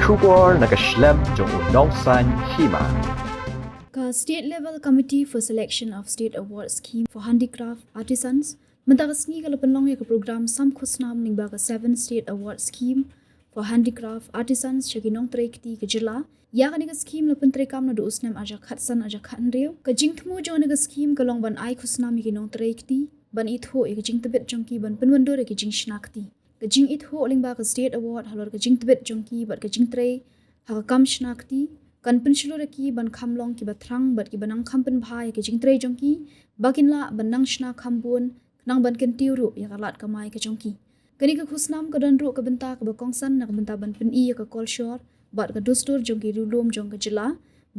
Shubor nakaslem jong unong san Hima. State level committee for selection of state award scheme for handicraft artisans mentagasngi kalapanlong ya program sam Khusnam Lyngba 7 state award scheme for handicraft artisans chaginong trekti kejela ya kaniga scheme lapan trekam na usnam aja khatsan aja khanreu ka jingtmu jo naga scheme kalong ban ai Khusnam yiginong trekti ban itho e Jingtbit jongki ban penwando re Jingshna kti ka jing itho Lyngba ka state award halor ka Jingtbit jongki bat ka jingtre ha kam Shna kti kan penshulu reki ban khamlong ki batrang bat ki banang khampen bhai ki jingtre jongki bakinla banang Shna khambun nang ban ken tiuru ya kalat kamai ka jongki kani ka Khusnam ka danru ka benta ka bakongsan na ka benta ban pen i ka kolshor bat ka dustur jongki rulum jong ka jila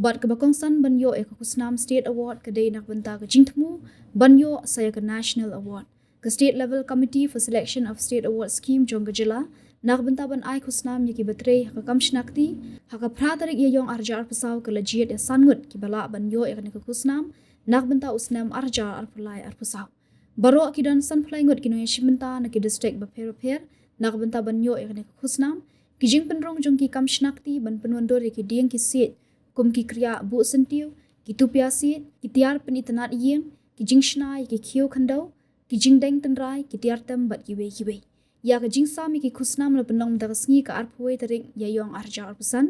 bat ka bakongsan ban yo ka Khusnam state award ka dei nak benta ka jingthmu ban yo saya ka national award ka state level committee for selection of state award scheme jong ka jila nak benta ban ai Khusnam yaki batre ka kamshnakti haka pratarik ye yong arjar pasaw ka lajiet ya Ngut ki bala ban yo ka Khusnam nak benta usnam arjar arpulai arpasaw baro ki dan sunfly Ngut ki no yashimenta na ki district ba per nak benta ban yo ka Khusnam ki jing penrong jong ki kamshnakti ban penwandor ki dieng ki sit kum ki kriya bu sentiu ki tupia sit ki tiar penitanat yeng ki Jingshna ki khiu khandau ki jingdeng tenrai ki tiar tam bat ki we ya ka jingsami ki Khusnam la penong dagasngi ka arphuai tarik ya yong arja arpusan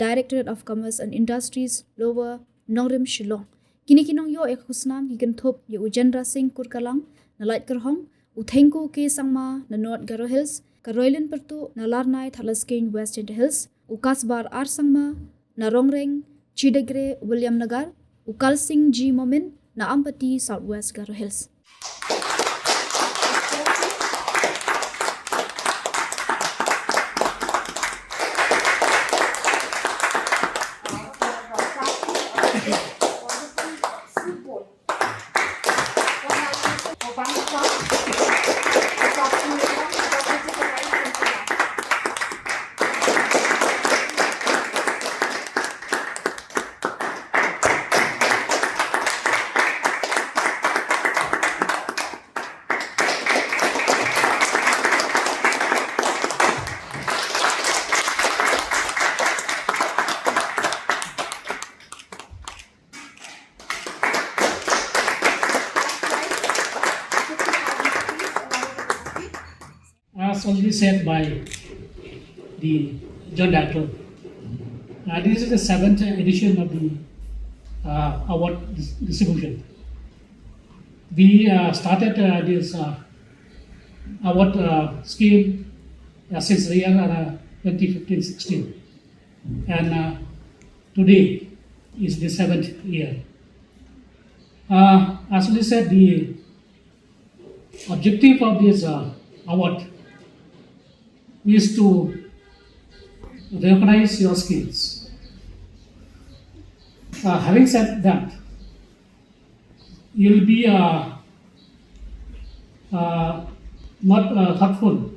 Directorate of Commerce and Industries Lower Nongrim Shillong kini kinong yo ek Khusnam ki genthop ye Ujendra Singh Kurkalang na light karhong uthengku ke sangma na North Garo Hills ka Roylen Pertu na Larnai Thalaskein West End Hills ukasbar ar sangma na Rongreng Chidegre William Nagar ukal Singh G Momin na Ampati Southwest Garo Hills. As already said by the Joint Director, this is the 7th edition of the award distribution. We started this award scheme since the year 2015-16, and today is the 7th year. As we said, the objective of this award is to recognize your skills. Having said that, you'll be not thoughtful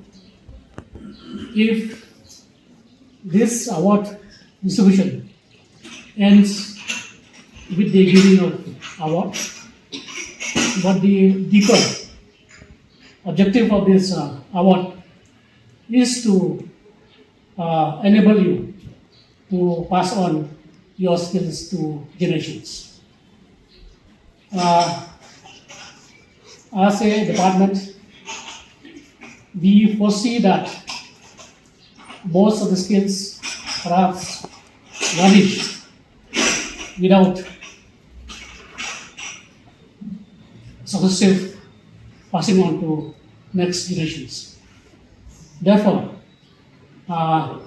if this award distribution ends with the giving of award, but the deeper objective of this award is to enable you to pass on your skills to generations. As a department, we foresee that most of the skills perhaps vanish without successive passing on to next generations. Therefore, on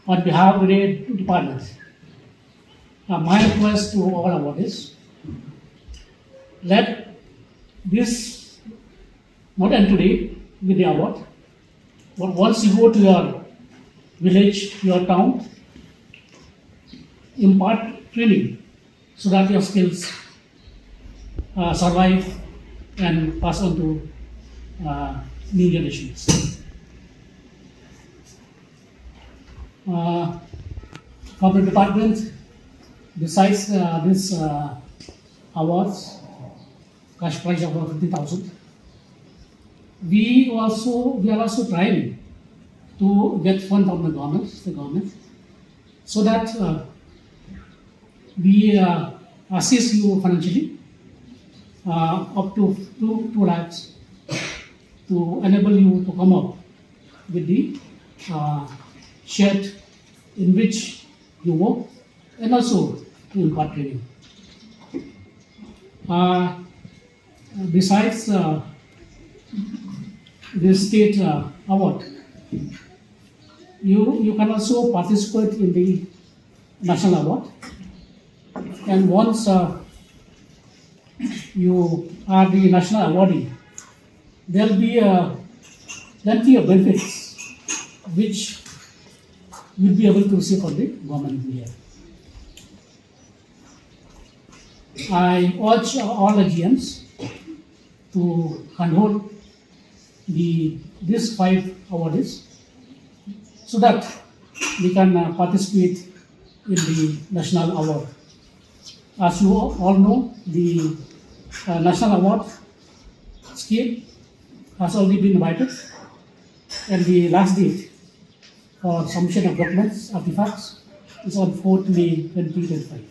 behalf of the department, my request to all awardees, let this not end today with the award, but once you go to your village, your town, impart training so that your skills survive and pass on to new generations. From the department, besides this awards, cash prize of 50,000, we are also trying to get fund from the government, so that we assist you financially up to 2 lakhs to enable you to come up with the shed in which you work and also to impart training. Besides this state award, you can also participate in the national award, and once you are the national awardee, there will be plenty of benefits which you will be able to receive from the government of India. I urge all the GMs to handhold these 5 awardees so that we can participate in the national award. As you all know, the national award scheme has already been invited, and the last date for submission of documents, artifacts, is on 4th May 2025.